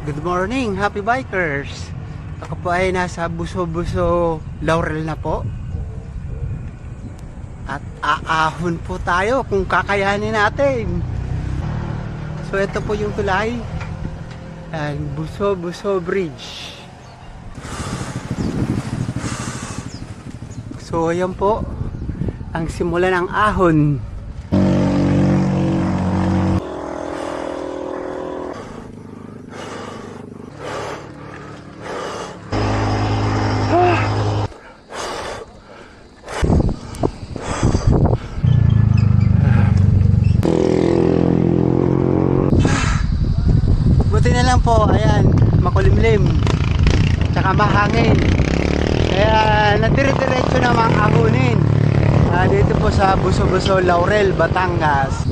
Good morning, happy bikers! Ako po ay nasa Buso-Buso Laurel na po. At aahon po tayo kung kakayanin natin. So ito po yung tulay. And Buso-Buso Bridge. So ayan po ang simula ng ahon. Buti na lang po, ayan, makulimlim, tsaka mahangin. Kaya nadire-diretso namang ahonin dito po sa Buso-Buso Laurel, Batangas.